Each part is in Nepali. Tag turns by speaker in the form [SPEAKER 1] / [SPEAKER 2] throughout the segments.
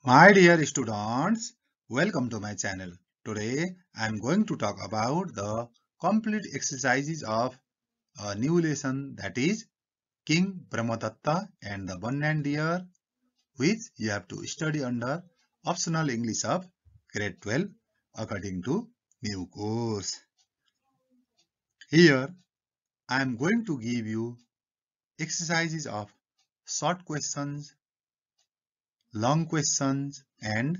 [SPEAKER 1] My dear students, welcome to my channel. Today I am going to talk about the complete exercises of a new lesson, that is King Brahmadatta and the Banyan Deer, which you have to study under optional English of grade 12 according to new course. Here I am going to give you exercises of short questions, long questions and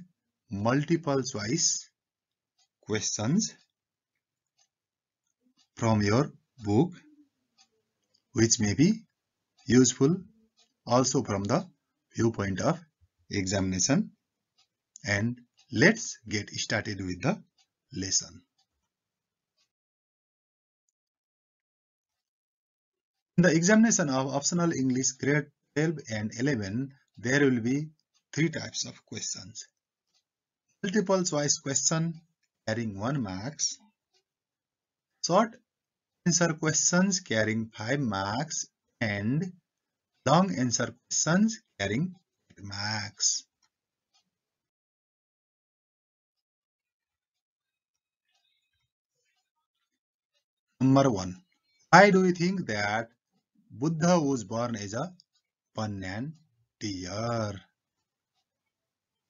[SPEAKER 1] multiple choice questions from your book, which may be useful also from the viewpoint of examination. And let's get started with the lesson. In the examination of optional English grade 12 and 11, there will be three types of questions. Multiple choice question carrying 1 marks, short answer questions carrying 5 marks, and long answer questions carrying 8 marks. Number 1. Why do you think that Buddha was born as a banyan deer?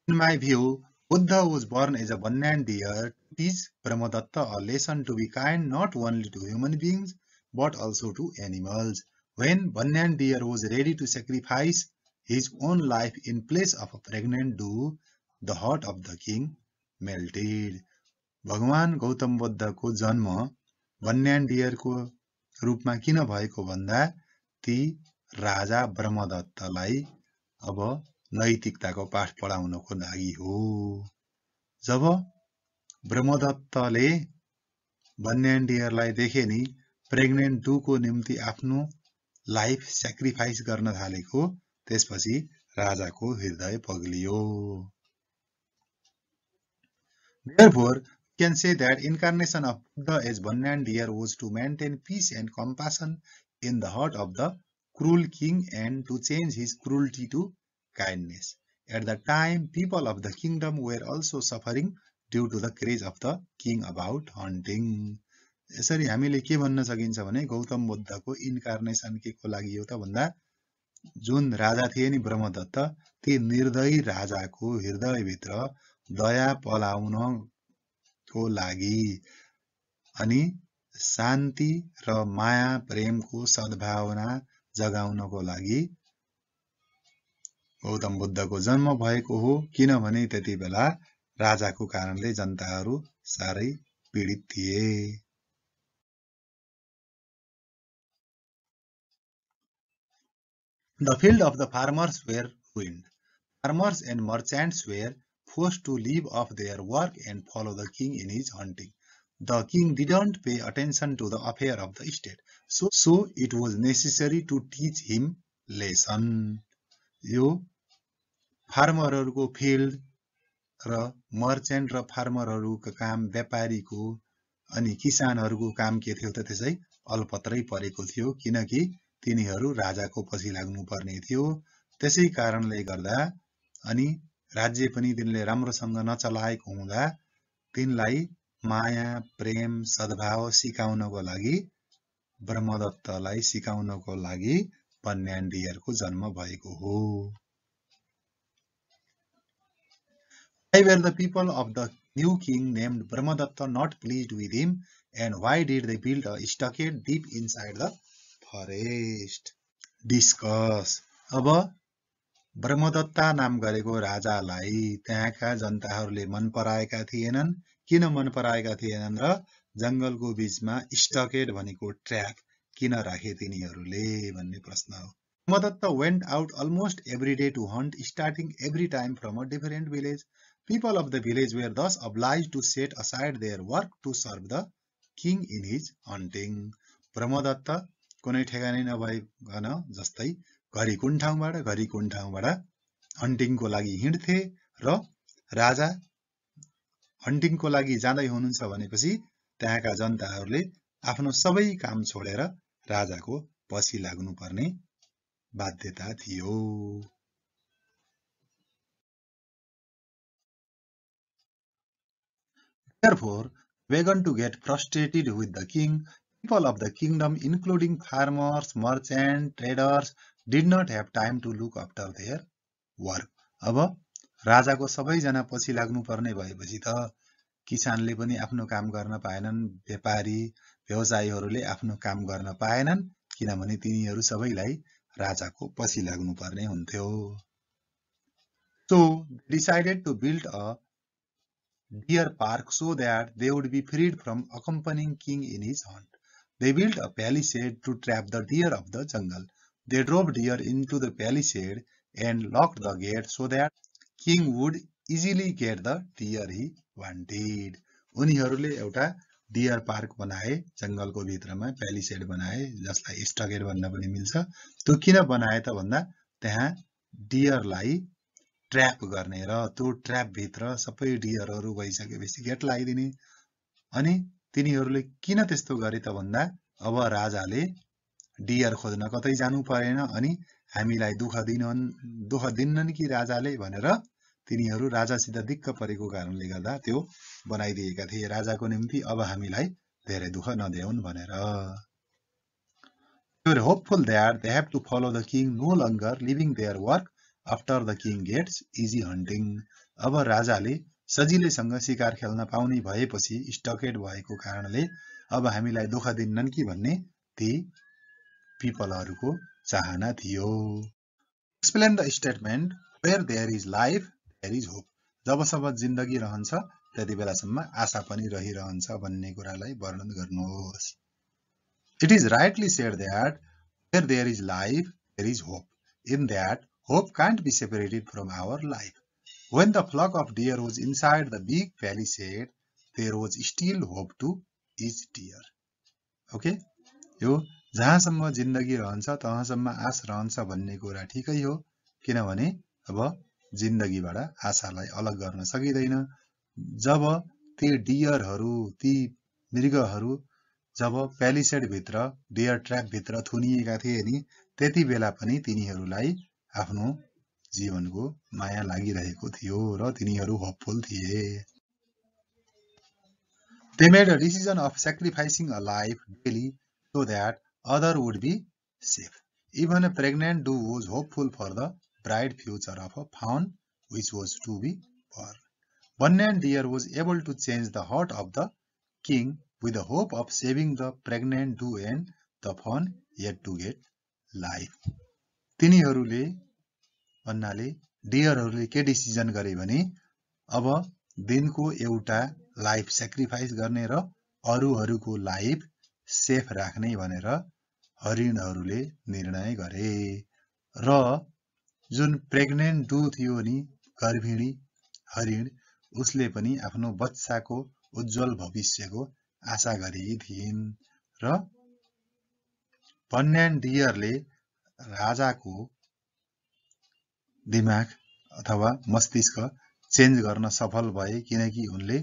[SPEAKER 1] In my view, Buddha was born as a banyan deer to teach Brahmadatta a lesson to be kind not only to human beings but also to animals. When banyan deer was ready to sacrifice his own life in place of a pregnant doe, the heart of the king melted. भगवान गौतम बुद्धको जन्म बन्यान डियरको रूपमा किन भएको भन्दा ती राजा ब्रह्मदत्तलाई अब नैतिकताको पाठ पढाउनको लागि हो। जब ब्रह्मदत्तले बन्यान डियरलाई देखे नि प्रेग्नेन्ट डुको निम्ति आफ्नो लाइफ स्याक्रिफाइस गर्न थालेको, त्यसपछि राजाको हृदय पग्लियो। Therefore, we can say that incarnation of Buddha as banyan deer was to maintain peace and compassion in the heart of the cruel king and to change his cruelty to kindness. At the time, people of the kingdom were also suffering due to the craze of the king about hunting. यसरी हामीले के भन्न सकिन्छ भने गौतम बुद्धको इन्कार्नेसन के को लागि हो त भन्दा जुन राजा थिए नि ब्रह्मदत्त, ती निर्दयी राजाको हृदयभित्र दया पलाउनको लागि अनि शान्ति र माया प्रेमको सद्भावना जगाउनको लागि गौतम बुद्धको जन्म भएको हो, किनभने त्यति बेला राजाको कारणले जनताहरू साह्रै पीडित थिए। The field of the farmers were ruined. Farmers and merchants were forced to leave off their work and follow the king in his hunting. The king didn't pay attention to the affair of the state, so it was necessary to teach him lesson. यो फार्मरहरूको फिल्ड र मर्चेन्ट र फार्मरहरूको काम, व्यापारीको अनि किसानहरूको काम के थियो त त्यसै अलपत्रै परेको थियो, किनकि तिनीहरू राजाको पछि लाग्नु पर्ने थियो। त्यसै कारणले गर्दा अनि राज्य पनि तिनले राम्रोसँग नचलाएको हुँदा तिनलाई माया प्रेम सद्भाव सिकाउनको लागि ब्रह्मदत्तलाई सिकाउनको लागि बन्यान डियरको जन्म भएको हो। Why were the people of the new king named Brahmadatta not pleased with him, and why did they build a stockade deep inside the forest? Discuss. अब ब्रह्मदत्ता नाम गरेको राजालाई त्यहाँका जनताहरूले मन पराएका थिएनन्। किन मन पराएका थिएनन् र जंगलको बीचमा स्टकेड भनेको ट्र्याप किन राखे तिनीहरूले भन्ने प्रश्न हो। Brahmadatta went out almost every day to hunt, starting every time from a different village. People of the village were thus obliged to set aside their work to serve the king in his hunting. Brahmadatta कुनै ठेगानै नभइकन जस्तै घरि कुन ठाउँबाट हन्टिङको लागि हिँड्थे र राजा हन्टिङको लागि जाँदै हुनुहुन्छ भनेपछि त्यहाँका जनताहरूले आफ्नो सबै काम छोडेर राजाको पछि लाग्नुपर्ने बाध्यता थियो। Therefore, began to get frustrated with the king. People of the kingdom, including farmers, merchants, traders, did not have time to look after their work. अब राजाको सबैजना पछि लाग्नुपर्ने भएपछि त किसानले पनि आफ्नो काम गर्न पाएनन्, व्यापारी व्यवसायीहरूले आफ्नो काम गर्न पाएनन्, किनभने तिनीहरू सबैलाई राजाको पछि लाग्नुपर्ने हुन्थ्यो. So they decided to build a deer park so that they would be freed from accompanying king in his hunt. They built a palisade to trap the deer of the jungle. They drove deer into the palisade and locked the gate so that king would easily get the deer he wanted. उनीहरूले एउटा डियर पार्क बनाए, जंगलको भित्रमा प्यालिसेड बनाए, जसलाई स्टकेट भन्न पनि मिल्छ. त्यो किन बनाए त भन्दा त्यहाँ डियरलाई ट्र्याप गर्ने र त्यो ट्र्याप भित्र सबै डियरहरू गइसकेपछि गेट लगाइदिने. अनि तिनीहरूले किन त्यस्तो गरे त भन्दा अब राजाले डियर खोज्न कतै जानु परेन अनि हामीलाई दुःख दिन्नन् कि राजाले भनेर तिनीहरू राजासित दिक्क परेको कारणले गर्दा त्यो बनाइदिएका थिए राजाको निम्ति. अब हामीलाई धेरै दुःख नदेऊन् भनेर. They were hopeful that they have to follow the king, no longer leaving their work after the king gets easy hunting. अब राजाले सजिलैसँग शिकार खेल्न पाउने भएपछि स्टकेट भएको कारणले अब हामीलाई दुःख दिन्नन् कि भन्ने ती पिपलहरूको चाहना थियो. Explain the statement, where there is life, there is hope. जबसम्म जिन्दगी रहन्छ त्यति बेलासम्म आशा पनि रहिरहन्छ भन्ने कुरालाई वर्णन गर्नुहोस्. It is rightly said that where there is life, there is hope. In that, hope can't be separated from our life. When the flock of deer was inside the big palisade, there was still hope to each deer. Okay? यो जहाँसम्म जिन्दगी रहन्छ तहाँसम्म आश रहन्छ भन्ने कुरा ठिकै हो, किनभने अब जिन्दगीबाट आशालाई अलग गर्न सकिदैन. जब ती डियरहरू, ती मृगहरू जब प्यालिसेड भित्र, डियर ट्र्याप भित्र थुनिएका थिए नि, त्यति बेला पनि तिनीहरूलाई आफ्नो जीवनको माया लागिरहेको थियो र तिनीहरू होपफुल थिए. They made a decision of sacrificing a life daily so that other would be safe. Even a pregnant doe was hopeful for the bright future of a fawn which was to be born. One deer was able to change the heart of the king with the hope of saving the pregnant doe and the fawn yet to get life. तिनीहरूले भन्नाले डियरहरूले के डिसिजन गरे भने अब दिनको एउटा लाइफ सेक्रिफाइस गर्ने र अरूहरूको लाइफ सेफ राख्ने भनेर हरिणहरूले निर्णय गरे. र जुन प्रेग्नेन्ट डु थियो नि, गर्भिणी हरिण, उसले पनि आफ्नो बच्चाको उज्जवल भविष्यको आशा गरेकी थिइन् र भन्यान डियरले राजाको दिमाग अथवा मस्तिष्क चेन्ज गर्न सफल भए, किनकि उनले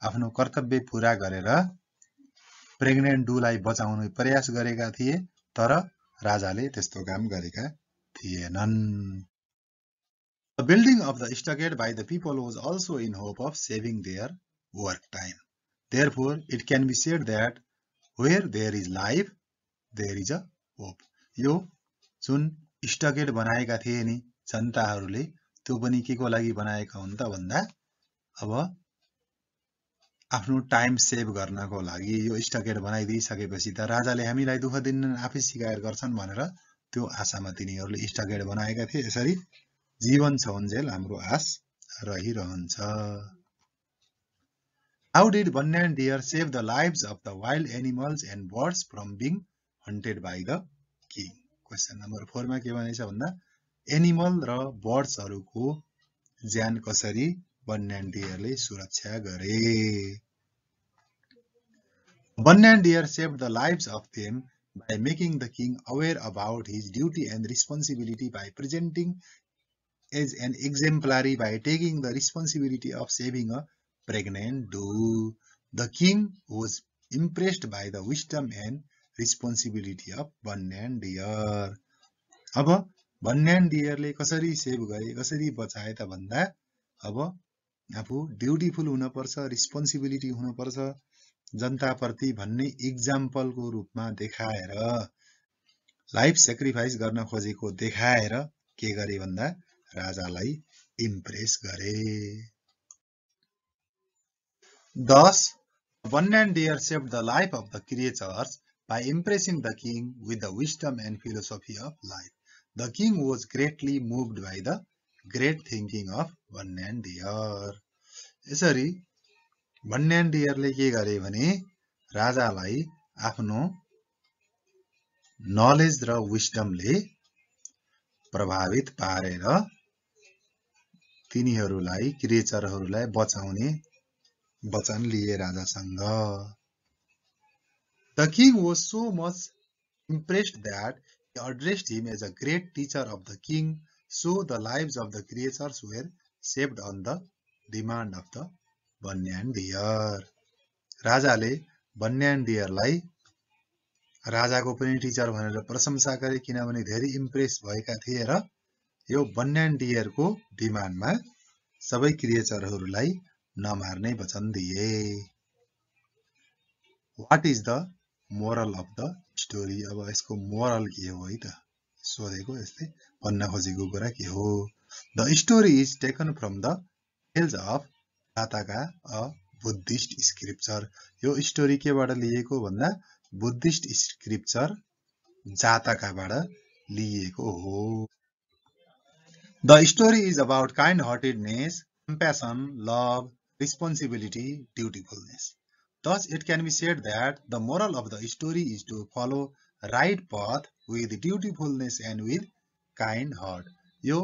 [SPEAKER 1] आफ्नो कर्तव्य पूरा गरेर प्रेग्नेन्ट डुलाई बचाउने प्रयास गरेका थिए, तर राजाले त्यस्तो काम गरेका थिएनन्. The building of the stockade by the people was also in hope of saving their work time. Therefore, it can be said that where there is life, there is a hope. यो जुन स्टकेड बनाएका थिए नि जनताहरूले, त्यो पनि के को लागि बनाएका हुन् त भन्दा अब आफ्नो टाइम सेभ गर्नको लागि. यो स्टकेड बनाइदिइसकेपछि त राजाले हामीलाई दुःख दिन्नन्, आफै शिकार गर्छन् भनेर त्यो आशामा तिनीहरूले स्टकेड बनाएका थिए. यसरी जीवन छ उन्जेल हाम्रो आश रहिरहन्छ. How did Banyan deer save the lives of the wild animals and birds from being hunted by the king? Question number 4 मा के भनेछ भन्दा एनिमल र बर्ड्सहरूको ज्यान कसरी बन्यान डियरले सुरक्षा गरे. Banyan deer saved the lives of them by making the king aware about his duty and responsibility by presenting as an exemplary by taking the responsibility of saving a pregnant doe. The king was impressed by the wisdom and responsibility of Banyan deer. अब Banyan deerले कसरी सेभ गरे, कसरी बचाए त भन्दा अब आफू ड्युटीफुल हुनुपर्छ, रिस्पोन्सिबिलिटी हुनुपर्छ जनताप्रति भन्ने इक्जाम्पलको रूपमा देखाएर, लाइफ सेक्रिफाइस गर्न खोजेको देखाएर के गरे भन्दा राजालाई इम्प्रेस गरे। Thus, One and Deer saved the life of the creatures by impressing the king with the wisdom and philosophy of life. The king was greatly moved by the great thinking of One and Deer. यसरी One and Deer ले के गरे भने राजालाई आफ्नो नलेज र विस्डमले प्रभावित पारेर तिनीहरूलाई क्रिएचरहरूलाई बचाउने वचन लिए राजासँग। The king was so much impressed that he addressed him as a great teacher of the king, so the lives of the creatures were saved on the demand of the One and Deer. राजाले One and Deerलाई राजाको पनि टिचर भनेर प्रशंसा गरे, किनभने धेरै इम्प्रेस भएका थिए र यो One and Deer को डिमान्डमा सबै क्रिएचरहरूलाई नमार्ने वचन दिए। What is the moral of the story? अब यसको मोरल के हो है त सोधेको, यस्तै भन्न खोजेको कुरा के हो? The story is taken from the tales of Jataka, a Buddhist scripture. यो स्टोरी केबाट लिएको भन्दा बुद्धिस्ट स्क्रिप्चर जातकाबाट लिएको हो। The story is about kind-heartedness, compassion, love, responsibility, dutifulness. Thus, it can be said that the moral of the story is to follow right path with dutifulness and with kind heart. यो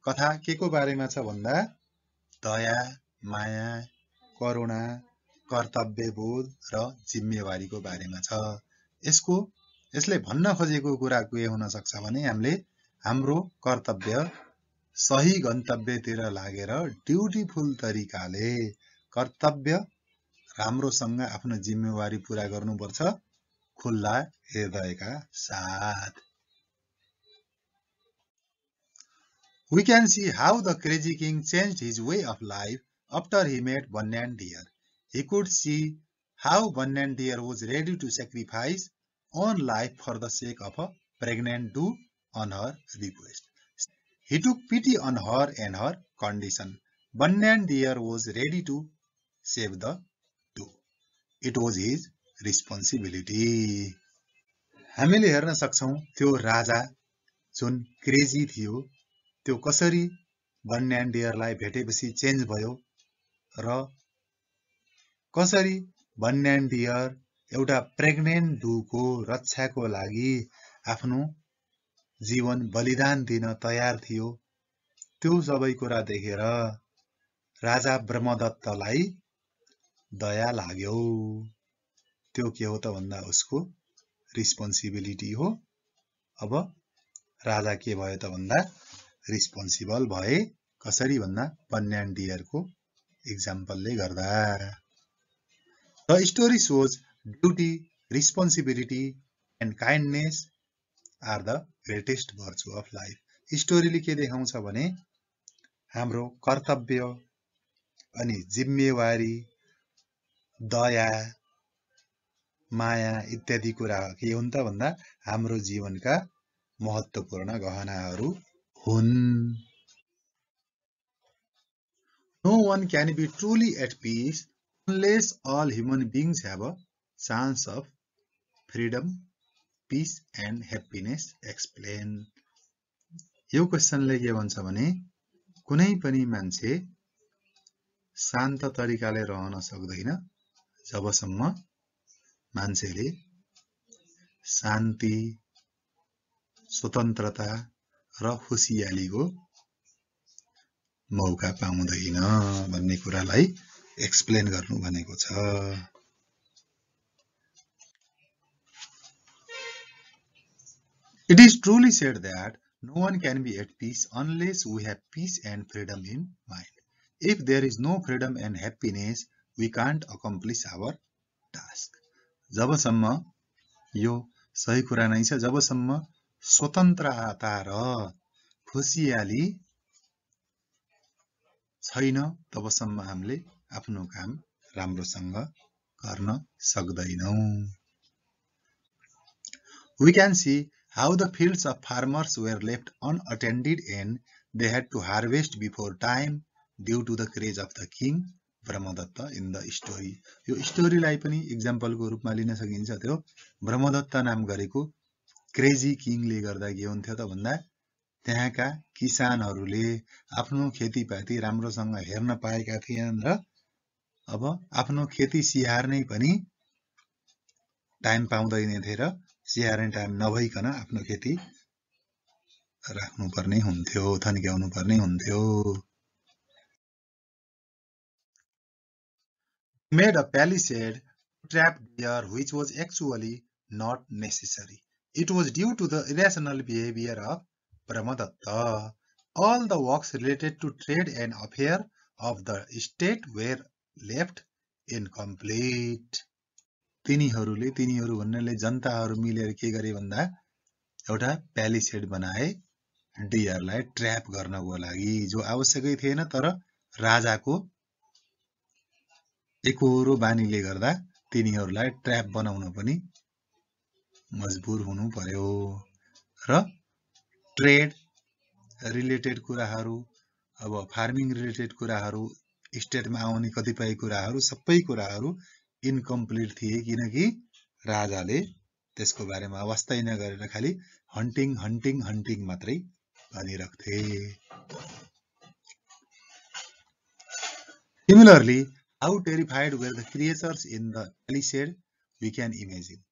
[SPEAKER 1] कथा के को बारेमा छ भन्दा दया, माया, करुणा, कर्तव्यबोध र जिम्मेवारीको बारेमा छ। यसले भन्न खोजेको कुरा के हुन सक्छ भने हामीले हाम्रो कर्तव्य सही गन्तव्यतिर लागेर ड्युटीफुल तरिकाले कर्तव्य राम्रोसँग आफ्नो जिम्मेवारी पूरा गर्नुपर्छ खुल्ला हृदयका साथ। We can see how the crazy king changed his way of life after he met One and Deer. He could see how One and Deer was ready to sacrifice own life for the sake of a pregnant dew on her request. He took pity on her and her condition. One and Deer was ready to save the dew. It was his responsibility. हामीले हेर्न सक्छौं त्यो राजा जुन क्रेजी थियो त्यो कसरी One and Deerलाई भेटेपछि चेन्ज भयो र कसरी One and Deer एउटा प्रेग्नेन्ट डुको रक्षाको लागि आफ्नो जीवन बलिदान दिन तयार थियो। त्यो सबै कुरा देखेर राजा ब्रह्मदत्तलाई दया लाग्यो। त्यो के हो त भन्दा उसको रिस्पोन्सिबिलिटी हो। अब राजा के भयो त भन्दा रिस्पोन्सिबल भए। कसरी भन्दा One and Deer को एक्जाम्पलले गर्दा। The story shows duty, responsibility and kindness are the greatest virtue of life. स्टोरीले के देखाउँछ भने हाम्रो कर्तव्य अनि जिम्मेवारी, दया, माया इत्यादि कुरा के हुन् त भन्दा हाम्रो जीवनका महत्त्वपूर्ण गहनाहरू हुन्। No one can be truly at peace unless all human beings have a chance of freedom, peace and happiness. Explain. यो क्वेशनले के भन्छ भने कुनै पनि मान्छे शान्त तरिकाले रहन सक्दैन जबसम्म मान्छेले शान्ति, स्वतन्त्रता र खुसियालीको मौका पाउँदैन भन्ने कुरालाई एक्सप्लेन गर्नु भनेको छ। It is truly said that no one can be at peace unless we have peace and freedom in mind. If there is no freedom and happiness, we can't accomplish our task. जबसम्म यो सही कुरा नै छ, जबसम्म स्वतन्त्रता र खुसियाली छैन तबसम्म हामीले आफ्नो काम राम्रोसँग गर्न सक्दैनौं. We can see how the fields of farmers were left unattended and they had to harvest before time due to the craze of the king Brahmadatta in the story. यो स्टोरीलाई पनि इक्जाम्पलको रूपमा लिन सकिन्छ. त्यो ब्रह्मदत्त नाम गरेको क्रेजी किङले गर्दा के हुन्थ्यो त भन्दा त्यहाँका किसानहरूले आफ्नो खेतीपाती राम्रोसँग हेर्न पाएका थिएनन् र अब आफ्नो खेती सिहार्नै पनि टाइम पाउँदैनथे र सिहार्ने टाइम नभइकन आफ्नो खेती राख्नुपर्ने हुन्थ्यो, थन्क्याउनु पर्ने हुन्थ्यो. Made a palisade to trap deer which was actually not necessary. It was due to the irrational behavior of Brahmadatta. All the works related to trade and affair of the state were left incomplete. तिनीहरू भन्नाले जनताहरू मिलेर के गरे भन्दा एउटा प्यालिसेड बनाए डियरलाई ट्र्याप गर्नको लागि, जो आवश्यकै थिएन तर राजाको एकोहोरो बानीले गर्दा तिनीहरूलाई ट्र्याप बनाउन पनि मजबुर हुनु पर्यो. र ट्रेड रिलेटेड कुराहरू, अब फार्मिङ रिलेटेड कुराहरू, स्टेटमा आउने कतिपय कुराहरू, सबै कुराहरू इनकम्प्लिट थिए किनकि राजाले त्यसको बारेमा अवस्थै नगरेर खाली हन्टिङ हन्टिङ हन्टिङ मात्रै भनिरख्थे. Similarly, how terrified were the creatures in the palisade we can imagine.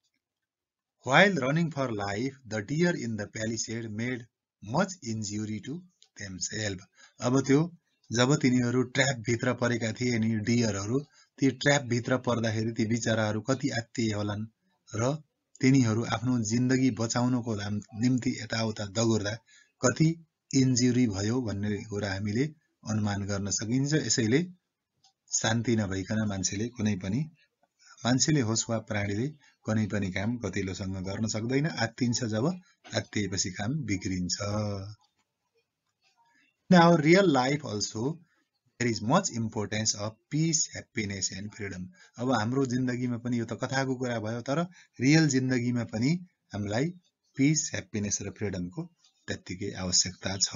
[SPEAKER 1] While running for life, the deer in the palisade made much injury to themselves. अब त्यो जब तिनीहरू ट्र्याप भित्र परेका थिए नि डियरहरू, ती ट्र्याप भित्र पर्दाखेरि ती बिचराहरू कति आत्तिए होलान् र तिनीहरू आफ्नो जिन्दगी बचाउनको निम्ति यताउता दगुर्दा कति इन्जुरी भयो भन्ने कुरा हामीले अनुमान गर्न सकिन्छ. यसैले शान्ति नभइकन मान्छेले होस् वा प्राणीले कुनै पनि काम कतिलोसँग गर्न सक्दैन. आत्तिन्छ, जब आत्तिएपछि काम बिग्रिन्छ. In our real life also there is much importance of peace, happiness and freedom. अब हाम्रो जिन्दगीमा पनि यो त कथाको कुरा भयो, तर रियल जिन्दगीमा पनि हामीलाई पीस, ह्याप्पीनेस र फ्रिडमको त्यत्तिकै आवश्यकता छ.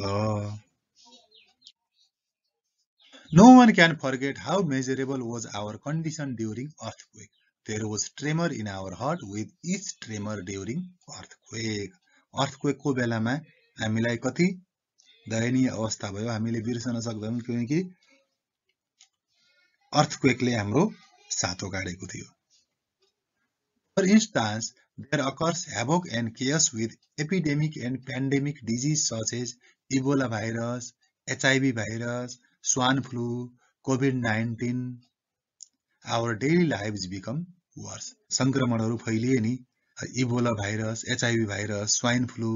[SPEAKER 1] No one can forget how miserable was our condition during earthquake. There was tremor in our heart with each tremor during earthquake. Earthquake को बेलामा हामीलाई कति दयनीय अवस्था भयो हामीले बिर्सन सक्दैनौं किनकि earthquakeले हाम्रो सातो काटेको थियो. For instance, there occurs havoc and chaos with epidemic and pandemic disease such as Ebola virus, HIV virus, Swan flu, COVID-19. Our daily lives become worse. संक्रमणहरू फैलिए नि, Ebola virus, HIV virus, swine flu,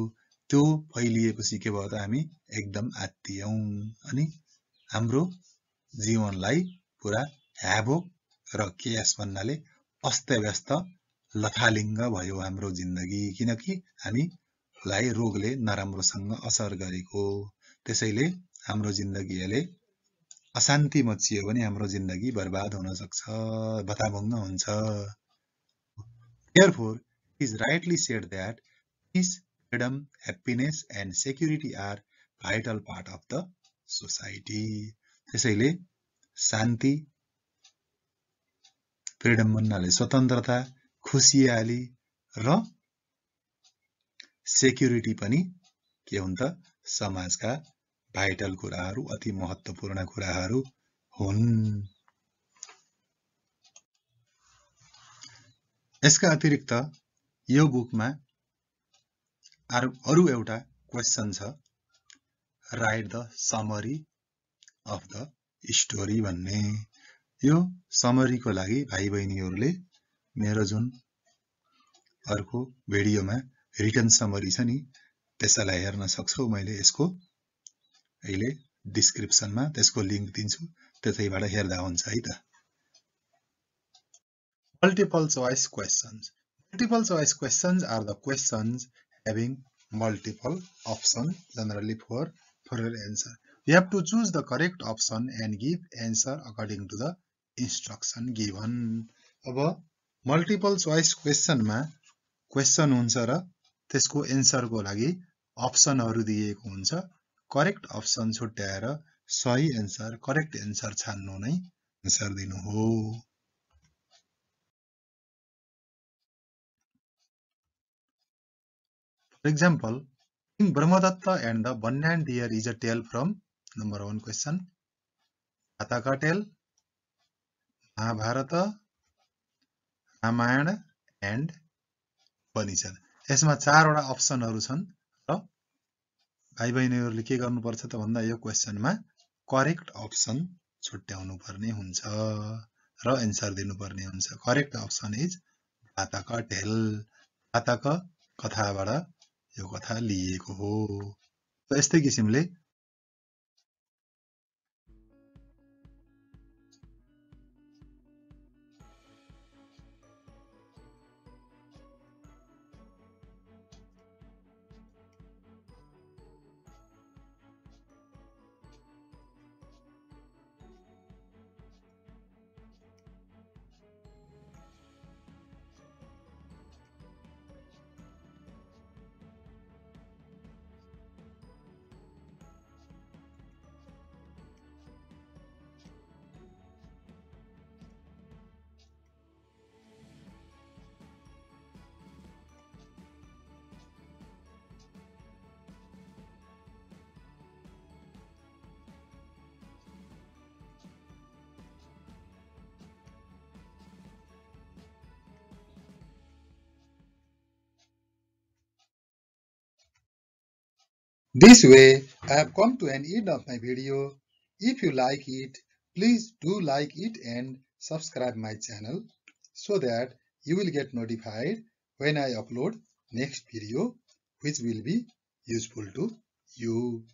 [SPEAKER 1] त्यो फैलिएपछि के भयो त हामी एकदम आत्तियौं अनि हाम्रो जीवनलाई पुरा ह्याभोक र केयस भन्नाले अस्तव्यस्त लथालिङ्ग भयो हाम्रो जिन्दगी किनकि हामीलाई रोगले नराम्रोसँग असर गरेको. त्यसैले हाम्रो जिन्दगीले अशान्ति मचियो भने हाम्रो जिन्दगी बर्बाद हुन सक्छ, भताभङ्ग हुन्छ. Therefore, it is rightly said that peace, freedom, happiness and security are vital part of the society. त्यसैले शान्ति, फ्रिडम भन्नाले स्वतन्त्रता, खुसियाली र सेक्युरिटी पनि के हुन्छ समाजका भाइटल कुराहरू, अति महत्त्वपूर्ण कुराहरू हुन्. यसका अतिरिक्त यो बुकमा अरु एउटा क्वेशन छ, right the summary of the story भन्ने. यो समरीको लागि भाइ बहिनीहरूले मेरो जुन अर्को भिडियोमा रिटन समरी छ नि त्यसलाई हेर्न सक्छौ. मैले यसको अहिले डिस्क्रिप्सनमा त्यसको लिंक दिन्छु, त्यसैबाट हेर्दा हुन्छ है त. Multiple choice questions. Multiple choice questions are the questions having multiple options generally for your answer. You have to choose the correct option and give answer according to the instruction given. अब मल्टिपल चोइस क्वेशनमा क्वेशन हुन्छ र त्यसको एन्सरको लागि अप्सनहरू दिएको हुन्छ। करेक्ट अप्सन छुट्याएर सही एन्सर करेक्ट एन्सर छान्नु नै एन्सर दिनु हो। For example, King Brahmadatta and the Banyan deer is a tale from number 1 question. Ataka tale, Mahabharata, Ramayana and पनि छन्। यसमा चारवटा अप्सनहरू छन् र भाइ बहिनीहरूले के गर्नुपर्छ त भन्दा यो क्वेशनमा करेक्ट अप्सन छुट्याउनु पर्ने हुन्छ र एन्सर दिनुपर्ने हुन्छ। करेक्ट अप्सन इज भातक टेल। भातक कथाबाट यो कथा लिएको हो। यस्तै किसिमले this way I have come to an end of my video. If you like it, please do like it and subscribe my channel so that you will get notified when I upload next video which will be useful to you.